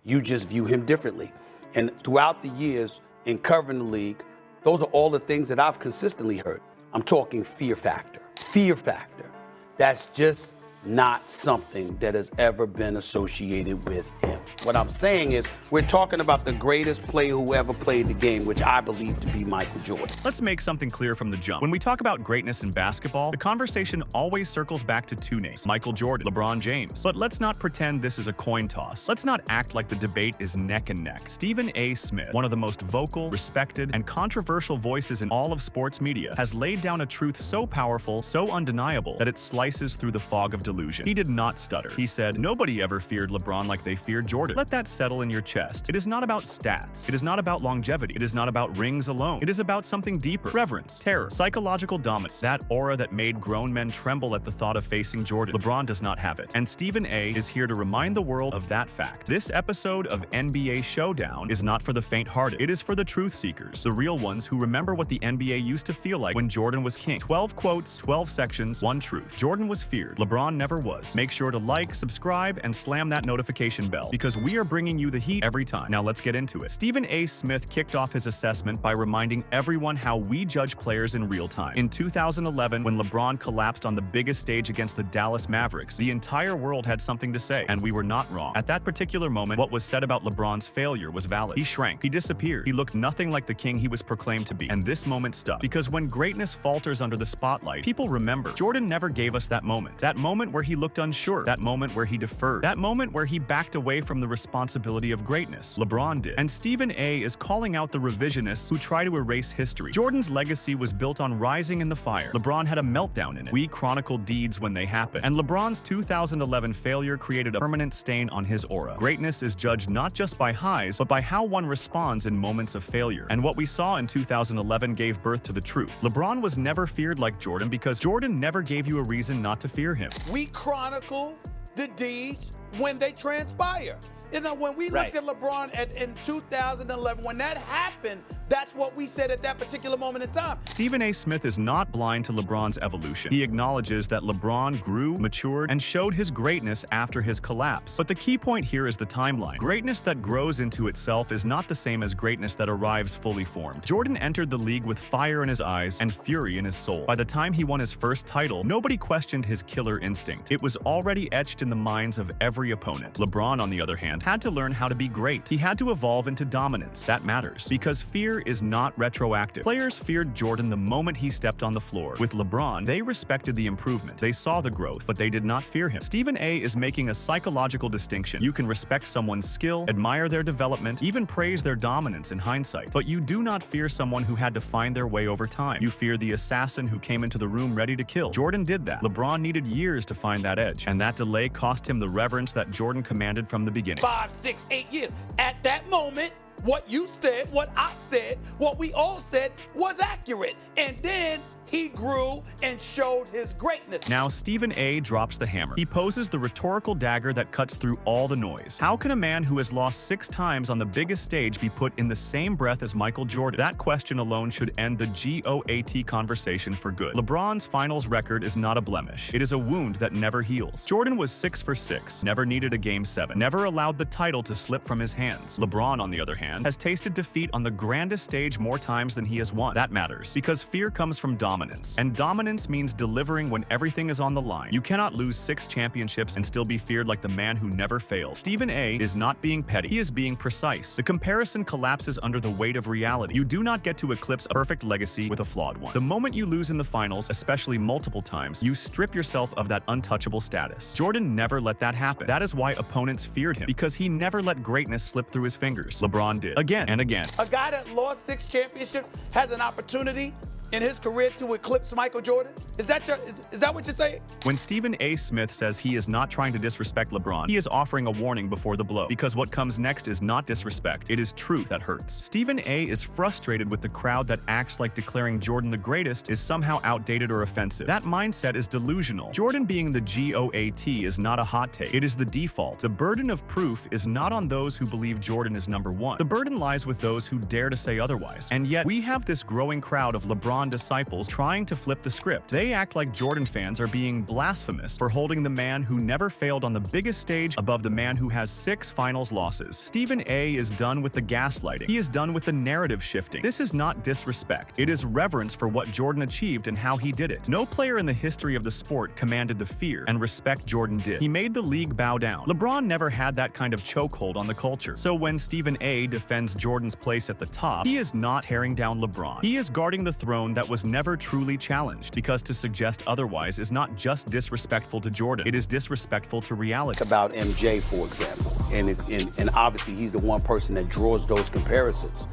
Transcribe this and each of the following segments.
You just view him differently. And throughout the years in covering the league, those are all the things that I've consistently heard. I'm talking fear factor. Fear factor. That's just not something that has ever been associated with him. What I'm saying is we're talking about the greatest player who ever played the game, which I believe to be Michael Jordan. Let's make something clear from the jump. When we talk about greatness in basketball, the conversation always circles back to two names, Michael Jordan, LeBron James. But let's not pretend this is a coin toss. Let's not act like the debate is neck and neck. Stephen A. Smith, one of the most vocal, respected, and controversial voices in all of sports media, has laid down a truth so powerful, so undeniable, that it slices through the fog of delusion. He did not stutter. He said, "Nobody ever feared LeBron like they feared Jordan." Let that settle in your chest. It is not about stats. It is not about longevity. It is not about rings alone. It is about something deeper. Reverence, terror, psychological dominance, that aura that made grown men tremble at the thought of facing Jordan. LeBron does not have it. And Stephen A. is here to remind the world of that fact. This episode of NBA Showdown is not for the faint-hearted. It is for the truth seekers, the real ones who remember what the NBA used to feel like when Jordan was king. 12 quotes, 12 sections, one truth. Jordan was feared. LeBron never was. Make sure to like, subscribe, and slam that notification bell, because we are bringing you the heat every time. Now let's get into it. Stephen A. Smith kicked off his assessment by reminding everyone how we judge players in real time. In 2011, when LeBron collapsed on the biggest stage against the Dallas Mavericks, the entire world had something to say, and we were not wrong. At that particular moment, what was said about LeBron's failure was valid. He shrank. He disappeared. He looked nothing like the king he was proclaimed to be. And this moment stuck, because when greatness falters under the spotlight, people remember. Jordan never gave us that moment. That moment where he looked unsure. That moment where he deferred. That moment where he backed away from the responsibility of greatness. LeBron did. And Stephen A. is calling out the revisionists who try to erase history. Jordan's legacy was built on rising in the fire. LeBron had a meltdown in it. We chronicle deeds when they happen. And LeBron's 2011 failure created a permanent stain on his aura. Greatness is judged not just by highs, but by how one responds in moments of failure. And what we saw in 2011 gave birth to the truth. LeBron was never feared like Jordan because Jordan never gave you a reason not to fear him. We chronicle the deeds when they transpire. You know, when we looked at LeBron in 2011, when that happened, that's what we said at that particular moment in time. Stephen A. Smith is not blind to LeBron's evolution. He acknowledges that LeBron grew, matured, and showed his greatness after his collapse. But the key point here is the timeline. Greatness that grows into itself is not the same as greatness that arrives fully formed. Jordan entered the league with fire in his eyes and fury in his soul. By the time he won his first title, nobody questioned his killer instinct. It was already etched in the minds of every opponent. LeBron, on the other hand, had to learn how to be great. He had to evolve into dominance. That matters, because fear is not retroactive. Players feared Jordan the moment he stepped on the floor. With LeBron, they respected the improvement. They saw the growth, but they did not fear him. Stephen A. is making a psychological distinction. You can respect someone's skill, admire their development, even praise their dominance in hindsight, but you do not fear someone who had to find their way over time. You fear the assassin who came into the room ready to kill. Jordan did that. LeBron needed years to find that edge, and that delay cost him the reverence that Jordan commanded from the beginning. 5, 6, 8 years. At that moment, what you said, what I said, what we all said was accurate. And then he grew and showed his greatness. Now, Stephen A. drops the hammer. He poses the rhetorical dagger that cuts through all the noise. How can a man who has lost 6 times on the biggest stage be put in the same breath as Michael Jordan? That question alone should end the GOAT conversation for good. LeBron's finals record is not a blemish. It is a wound that never heals. Jordan was 6 for 6, never needed a Game 7, never allowed the title to slip from his hands. LeBron, on the other hand, has tasted defeat on the grandest stage more times than he has won. That matters, because fear comes from dominance. And dominance means delivering when everything is on the line. You cannot lose 6 championships and still be feared like the man who never failed. Stephen A. is not being petty. He is being precise. The comparison collapses under the weight of reality. You do not get to eclipse a perfect legacy with a flawed one. The moment you lose in the finals, especially multiple times, you strip yourself of that untouchable status. Jordan never let that happen. That is why opponents feared him, because he never let greatness slip through his fingers. LeBron did. Again and again. A guy that lost 6 championships has an opportunity in his career to eclipse Michael Jordan? Is that what you're saying? When Stephen A. Smith says he is not trying to disrespect LeBron, he is offering a warning before the blow, because what comes next is not disrespect, it is truth that hurts. Stephen A. is frustrated with the crowd that acts like declaring Jordan the greatest is somehow outdated or offensive. That mindset is delusional. Jordan being the GOAT is not a hot take, it is the default. The burden of proof is not on those who believe Jordan is #1. The burden lies with those who dare to say otherwise. And yet, we have this growing crowd of LeBron LeBron disciples trying to flip the script. They act like Jordan fans are being blasphemous for holding the man who never failed on the biggest stage above the man who has 6 finals losses. Stephen A. is done with the gaslighting. He is done with the narrative shifting. This is not disrespect. It is reverence for what Jordan achieved and how he did it. No player in the history of the sport commanded the fear and respect Jordan did. He made the league bow down. LeBron never had that kind of chokehold on the culture. So when Stephen A. defends Jordan's place at the top, he is not tearing down LeBron. He is guarding the throne that was never truly challenged, because to suggest otherwise is not just disrespectful to Jordan, it is disrespectful to reality. About MJ, for example, and obviously he's the one person that draws those comparisons.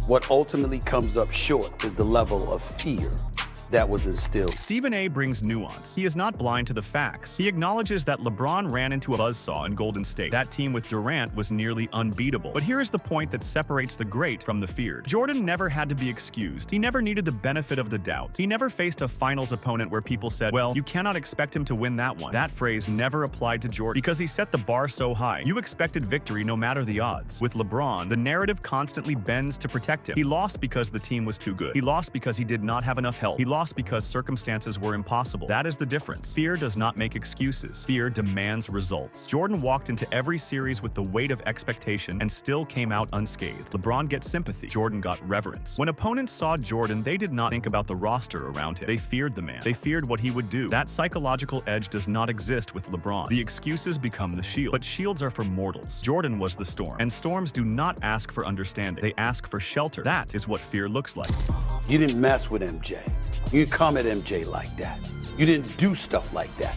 What ultimately comes up short is the level of fear that was instilled. Stephen A. brings nuance. He is not blind to the facts. He acknowledges that LeBron ran into a buzzsaw in Golden State. That team with Durant was nearly unbeatable. But here is the point that separates the great from the feared. Jordan never had to be excused. He never needed the benefit of the doubt. He never faced a finals opponent where people said, well, you cannot expect him to win that one. That phrase never applied to Jordan because he set the bar so high. You expected victory no matter the odds. With LeBron, the narrative constantly bends to protect him. He lost because the team was too good. He lost because he did not have enough help. He lost because circumstances were impossible. That is the difference. Fear does not make excuses. Fear demands results. Jordan walked into every series with the weight of expectation and still came out unscathed. LeBron gets sympathy. Jordan got reverence. When opponents saw Jordan, they did not think about the roster around him. They feared the man. They feared what he would do. That psychological edge does not exist with LeBron. The excuses become the shield. But shields are for mortals. Jordan was the storm. And storms do not ask for understanding. They ask for shelter. That is what fear looks like. You didn't mess with MJ. You didn't come at MJ like that. You didn't do stuff like that.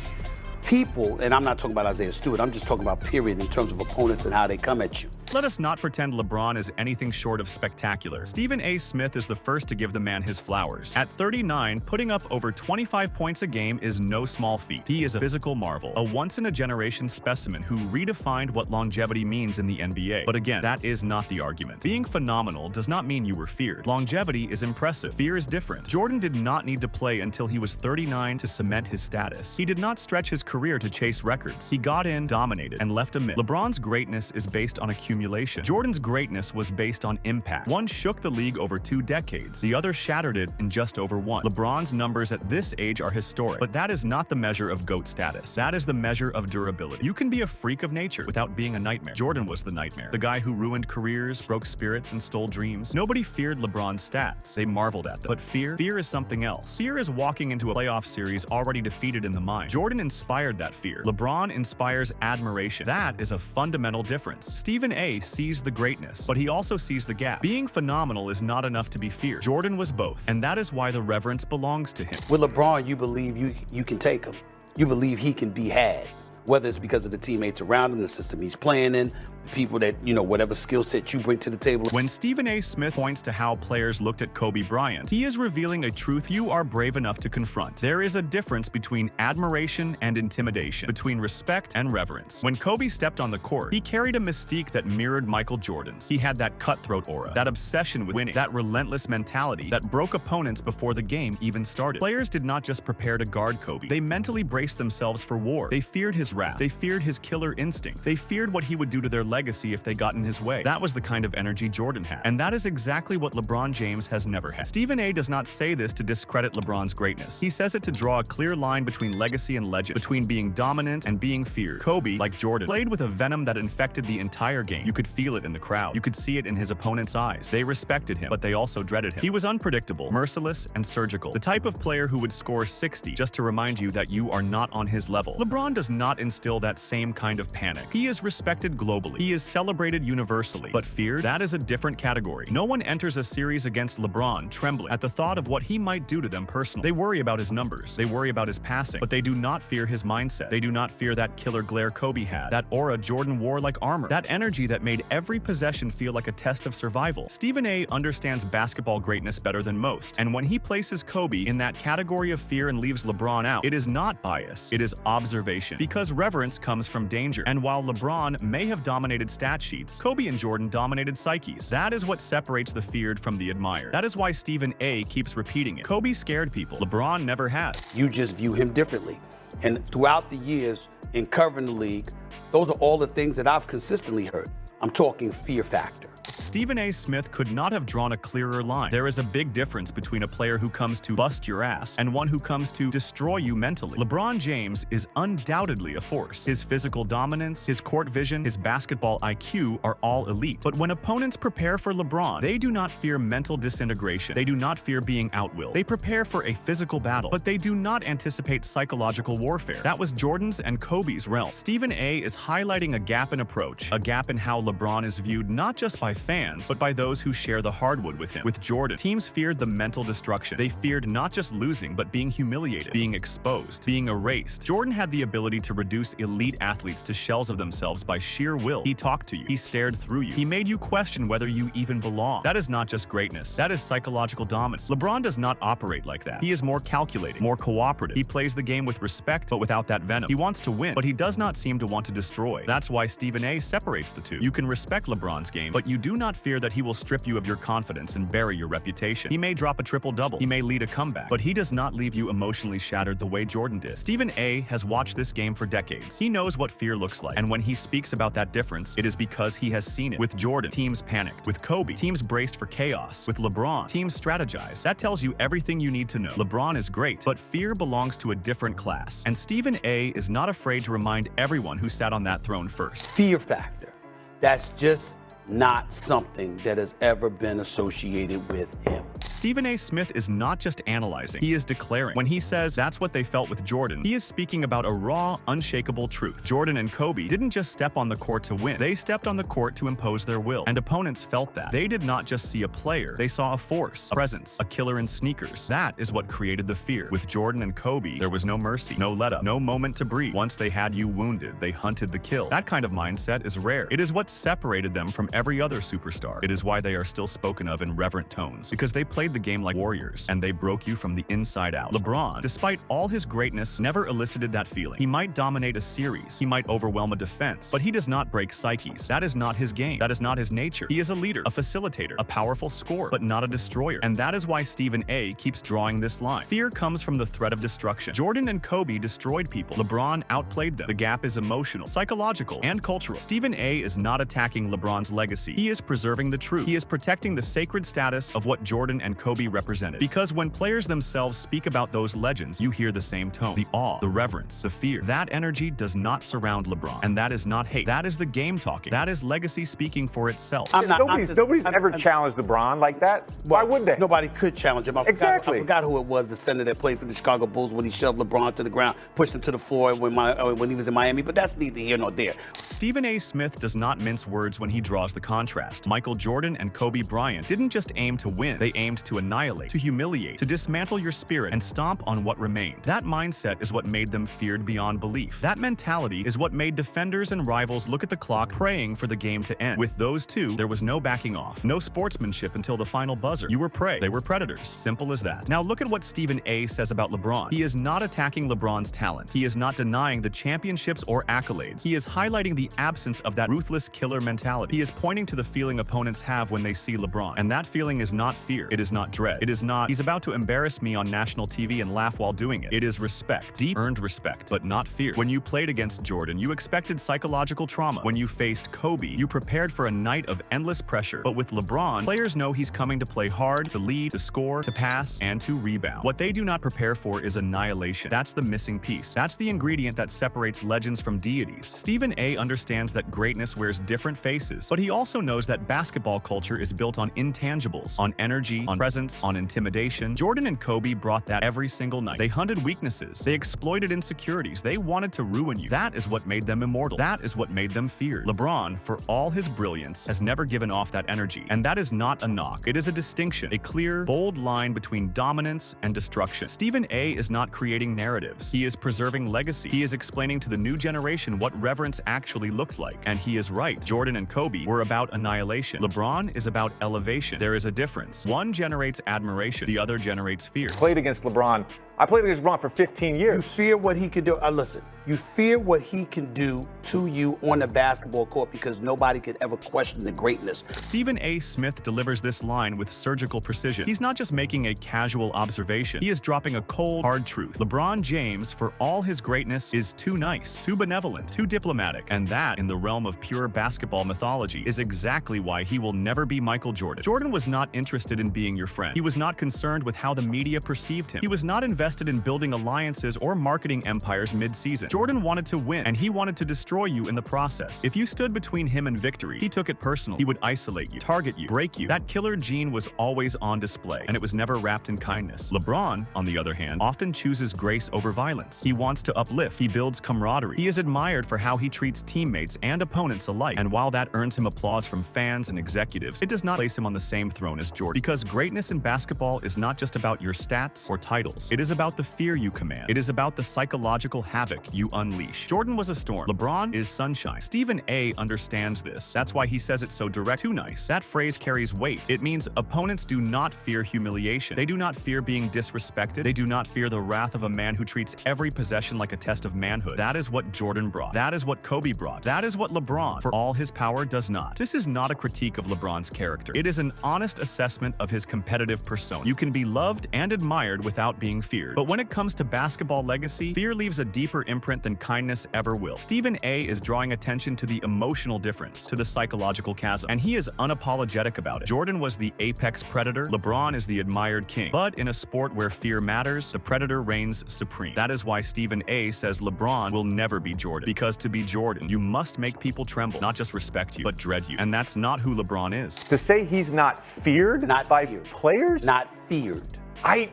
People, and I'm not talking about Isaiah Stewart, I'm just talking about period in terms of opponents and how they come at you. Let us not pretend LeBron is anything short of spectacular. Stephen A. Smith is the first to give the man his flowers. At 39, putting up over 25 points a game is no small feat. He is a physical marvel, a once-in-a-generation specimen who redefined what longevity means in the NBA. But again, that is not the argument. Being phenomenal does not mean you were feared. Longevity is impressive. Fear is different. Jordan did not need to play until he was 39 to cement his status. He did not stretch his career to chase records. He got in, dominated, and left a myth. LeBron's greatness is based on accumulation. Jordan's greatness was based on impact. One shook the league over 2 decades. The other shattered it in just over 1. LeBron's numbers at this age are historic, but that is not the measure of GOAT status. That is the measure of durability. You can be a freak of nature without being a nightmare. Jordan was the nightmare. The guy who ruined careers, broke spirits, and stole dreams. Nobody feared LeBron's stats. They marveled at them. But fear is something else. Fear is walking into a playoff series already defeated in the mind. Jordan inspired that fear. LeBron inspires admiration. That is a fundamental difference. Stephen A. sees the greatness, but he also sees the gap. Being phenomenal is not enough to be feared. Jordan was both, and that is why the reverence belongs to him. With LeBron, you believe you can take him. You believe he can be had, whether it's because of the teammates around him, the system he's playing in, the people that, whatever skill set you bring to the table. When Stephen A. Smith points to how players looked at Kobe Bryant, he is revealing a truth you are brave enough to confront. There is a difference between admiration and intimidation, between respect and reverence. When Kobe stepped on the court, he carried a mystique that mirrored Michael Jordan's. He had that cutthroat aura, that obsession with winning, that relentless mentality that broke opponents before the game even started. Players did not just prepare to guard Kobe. They mentally braced themselves for war. They feared his wrath. They feared his killer instinct. They feared what he would do to their legacy if they got in his way. That was the kind of energy Jordan had. And that is exactly what LeBron James has never had. Stephen A. does not say this to discredit LeBron's greatness. He says it to draw a clear line between legacy and legend, between being dominant and being feared. Kobe, like Jordan, played with a venom that infected the entire game. You could feel it in the crowd. You could see it in his opponent's eyes. They respected him, but they also dreaded him. He was unpredictable, merciless, and surgical. The type of player who would score 60 just to remind you that you are not on his level. LeBron does not instill that same kind of panic. He is respected globally. He is celebrated universally. But fear, that is a different category. No one enters a series against LeBron trembling at the thought of what he might do to them personally. They worry about his numbers. They worry about his passing. But they do not fear his mindset. They do not fear that killer glare Kobe had, that aura Jordan wore like armor, that energy that made every possession feel like a test of survival. Stephen A. understands basketball greatness better than most. And when he places Kobe in that category of fear and leaves LeBron out, it is not bias. It is observation. Because reverence comes from danger. And while LeBron may have dominated stat sheets, Kobe and Jordan dominated psyches. That is what separates the feared from the admired. That is why Stephen A. keeps repeating it. Kobe scared people. LeBron never had. You just view him differently. And throughout the years in covering the league, those are all the things that I've consistently heard. I'm talking fear factor. Stephen A. Smith could not have drawn a clearer line. There is a big difference between a player who comes to bust your ass and one who comes to destroy you mentally. LeBron James is undoubtedly a force. His physical dominance, his court vision, his basketball IQ are all elite. But when opponents prepare for LeBron, they do not fear mental disintegration. They do not fear being outwilled. They prepare for a physical battle, but they do not anticipate psychological warfare. That was Jordan's and Kobe's realm. Stephen A. is highlighting a gap in approach, a gap in how LeBron is viewed not just by fans, but by those who share the hardwood with him. With Jordan, teams feared the mental destruction. They feared not just losing, but being humiliated, being exposed, being erased. Jordan had the ability to reduce elite athletes to shells of themselves by sheer will. He talked to you. He stared through you. He made you question whether you even belong. That is not just greatness. That is psychological dominance. LeBron does not operate like that. He is more calculating, more cooperative. He plays the game with respect, but without that venom. He wants to win, but he does not seem to want to destroy. That's why Stephen A. separates the two. You can respect LeBron's game, but you do not fear that he will strip you of your confidence and bury your reputation. He may drop a triple-double. He may lead a comeback, but he does not leave you emotionally shattered the way Jordan did. Stephen A. has watched this game for decades. He knows what fear looks like, and when he speaks about that difference, it is because he has seen it. With Jordan, teams panicked. With Kobe, teams braced for chaos. With LeBron, teams strategized. That tells you everything you need to know. LeBron is great, but fear belongs to a different class, and Stephen A. is not afraid to remind everyone who sat on that throne first. Fear factor. That's just not something that has ever been associated with him. Stephen A. Smith is not just analyzing, he is declaring. When he says that's what they felt with Jordan, he is speaking about a raw, unshakable truth. Jordan and Kobe didn't just step on the court to win. They stepped on the court to impose their will, and opponents felt that. They did not just see a player, they saw a force, a presence, a killer in sneakers. That is what created the fear. With Jordan and Kobe, there was no mercy, no let-up, no moment to breathe. Once they had you wounded, they hunted the kill. That kind of mindset is rare. It is what separated them from every other superstar. It is why they are still spoken of in reverent tones, because they played the game like warriors, and they broke you from the inside out. LeBron, despite all his greatness, never elicited that feeling. He might dominate a series, he might overwhelm a defense, but he does not break psyches. That is not his game. That is not his nature. He is a leader, a facilitator, a powerful scorer, but not a destroyer. And that is why Stephen A. keeps drawing this line. Fear comes from the threat of destruction. Jordan and Kobe destroyed people. LeBron outplayed them. The gap is emotional, psychological, and cultural. Stephen A. is not attacking LeBron's legacy. He is preserving the truth. He is protecting the sacred status of what Jordan and Kobe represented. Because when players themselves speak about those legends, you hear the same tone. The awe, the reverence, the fear. That energy does not surround LeBron. And that is not hate. That is the game talking. That is legacy speaking for itself. Nobody's ever challenged LeBron like that. Why would they? Nobody could challenge him. I forgot who it was, the center that played for the Chicago Bulls when he shoved LeBron to the ground, pushed him to the floor when he was in Miami, but that's neither here nor there. Stephen A. Smith does not mince words when he draws the contrast. Michael Jordan and Kobe Bryant didn't just aim to win, they aimed to annihilate, to humiliate, to dismantle your spirit and stomp on what remained. That mindset is what made them feared beyond belief. That mentality is what made defenders and rivals look at the clock, praying for the game to end. With those two, there was no backing off, no sportsmanship until the final buzzer. You were prey, they were predators. Simple as that. Now look at what Stephen A. says about LeBron. He is not attacking LeBron's talent. He is not denying the championships or accolades. He is highlighting the absence of that ruthless killer mentality. He is pointing to the feeling opponents have when they see LeBron. And that feeling is not fear. It is not dread. It is not, he's about to embarrass me on national TV and laugh while doing it. It is respect. Deep earned respect, but not fear. When you played against Jordan, you expected psychological trauma. When you faced Kobe, you prepared for a night of endless pressure. But with LeBron, players know he's coming to play hard, to lead, to score, to pass, and to rebound. What they do not prepare for is annihilation. That's the missing piece. That's the ingredient that separates legends from deities. Stephen A. understands that greatness wears different faces, but he also knows that basketball culture is built on intangibles, on energy, on presence, on intimidation. Jordan and Kobe brought that every single night. They hunted weaknesses. They exploited insecurities. They wanted to ruin you. That is what made them immortal. That is what made them feared. LeBron, for all his brilliance, has never given off that energy. And that is not a knock. It is a distinction, a clear, bold line between dominance and destruction. Stephen A. is not creating narratives. He is preserving legacy. He is explaining to the new generation what reverence actually looked like. And he is right. Jordan and Kobe were about annihilation. LeBron is about elevation. There is a difference. One generates admiration. The other generates fear. Played against LeBron I played against LeBron for 15 years. You fear what he can do. Listen, you fear what he can do to you on the basketball court because nobody could ever question the greatness. Stephen A. Smith delivers this line with surgical precision. He's not just making a casual observation. He is dropping a cold, hard truth. LeBron James, for all his greatness, is too nice, too benevolent, too diplomatic. And that, in the realm of pure basketball mythology, is exactly why he will never be Michael Jordan. Jordan was not interested in being your friend. He was not concerned with how the media perceived him. He was not invested in building alliances or marketing empires mid-season. Jordan wanted to win, and he wanted to destroy you in the process. If you stood between him and victory, he took it personally. He would isolate you, target you, break you. That killer gene was always on display, and it was never wrapped in kindness. LeBron, on the other hand, often chooses grace over violence. He wants to uplift. He builds camaraderie. He is admired for how he treats teammates and opponents alike, and while that earns him applause from fans and executives, it does not place him on the same throne as Jordan. Because greatness in basketball is not just about your stats or titles. It is about the fear you command. It is about the psychological havoc you unleash. Jordan was a storm. LeBron is sunshine. Stephen A. understands this. That's why he says it so direct. Too nice. That phrase carries weight. It means opponents do not fear humiliation. They do not fear being disrespected. They do not fear the wrath of a man who treats every possession like a test of manhood. That is what Jordan brought. That is what Kobe brought. That is what LeBron, for all his power, does not. This is not a critique of LeBron's character. It is an honest assessment of his competitive persona. You can be loved and admired without being feared. But when it comes to basketball legacy, fear leaves a deeper imprint than kindness ever will. Stephen A. is drawing attention to the emotional difference, to the psychological chasm, and he is unapologetic about it. Jordan was the apex predator. LeBron is the admired king. But in a sport where fear matters, the predator reigns supreme. That is why Stephen A. says LeBron will never be Jordan. Because to be Jordan, you must make people tremble, not just respect you, but dread you. And that's not who LeBron is. To say he's not feared by players? Not feared. I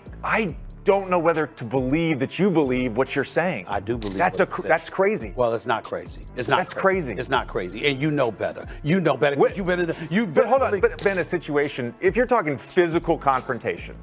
don't know whether to believe that you believe what you're saying. I do believe that's crazy. Well, it's not crazy. It's not. That's crazy. It's not crazy, and you know better. You know better. But hold on. Really, But in a situation, if you're talking physical confrontation.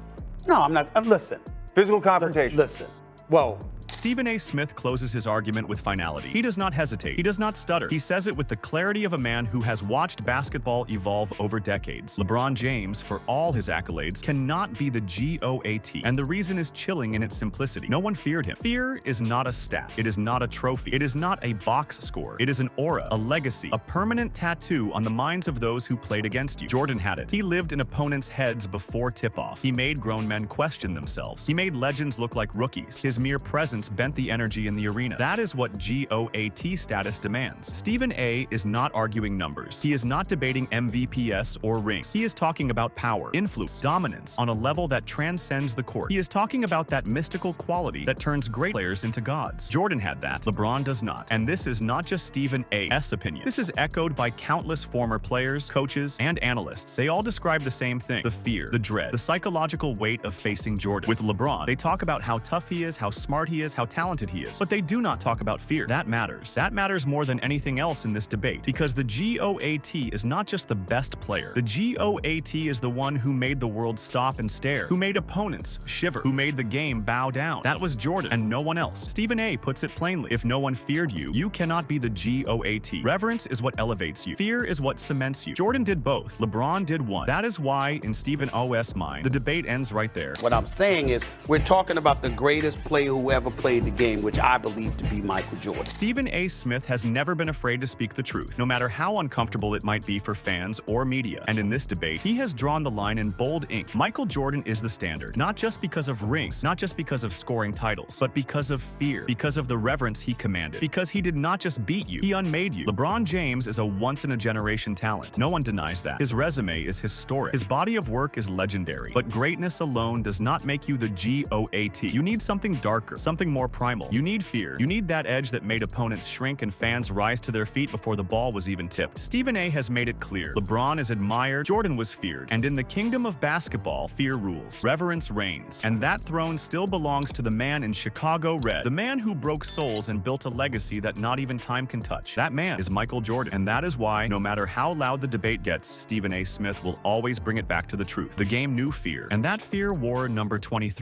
No, I'm not. Listen. Physical confrontation. Listen. Well. Stephen A. Smith closes his argument with finality. He does not hesitate. He does not stutter. He says it with the clarity of a man who has watched basketball evolve over decades. LeBron James, for all his accolades, cannot be the GOAT, and the reason is chilling in its simplicity. No one feared him. Fear is not a stat. It is not a trophy. It is not a box score. It is an aura, a legacy, a permanent tattoo on the minds of those who played against you. Jordan had it. He lived in opponents' heads before tip-off. He made grown men question themselves. He made legends look like rookies. His mere presence bent the energy in the arena. That is what GOAT status demands. Stephen A. is not arguing numbers. He is not debating MVPs or rings. He is talking about power, influence, dominance on a level that transcends the court. He is talking about that mystical quality that turns great players into gods. Jordan had that. LeBron does not. And this is not just Stephen A.'s opinion. This is echoed by countless former players, coaches, and analysts. They all describe the same thing: the fear, the dread, the psychological weight of facing Jordan. With LeBron, they talk about how tough he is, how smart he is, how talented he is, but they do not talk about fear. That matters. That matters more than anything else in this debate, because the GOAT is not just the best player. The GOAT is the one who made the world stop and stare, who made opponents shiver, who made the game bow down. That was Jordan and no one else. Stephen A. puts it plainly: if no one feared you, you cannot be the GOAT. Reverence is what elevates you. Fear is what cements you. Jordan did both. LeBron did one. That is why, in Stephen O.'s mind, the debate ends right there. What I'm saying is, we're talking about the greatest player who ever played the game, which I believe to be Michael Jordan. Stephen A. Smith has never been afraid to speak the truth, no matter how uncomfortable it might be for fans or media. And in this debate, he has drawn the line in bold ink. Michael Jordan is the standard, not just because of rings, not just because of scoring titles, but because of fear, because of the reverence he commanded, because he did not just beat you, he unmade you. LeBron James is a once-in-a-generation talent. No one denies that. His resume is historic. His body of work is legendary. But greatness alone does not make you the GOAT. You need something darker, something more primal. You need fear. You need that edge that made opponents shrink and fans rise to their feet before the ball was even tipped. Stephen A. has made it clear. LeBron is admired, Jordan was feared, and in the kingdom of basketball, fear rules. Reverence reigns. And that throne still belongs to the man in Chicago red, the man who broke souls and built a legacy that not even time can touch. That man is Michael Jordan. And that is why, no matter how loud the debate gets, Stephen A. Smith will always bring it back to the truth. The game knew fear, and that fear wore number 23.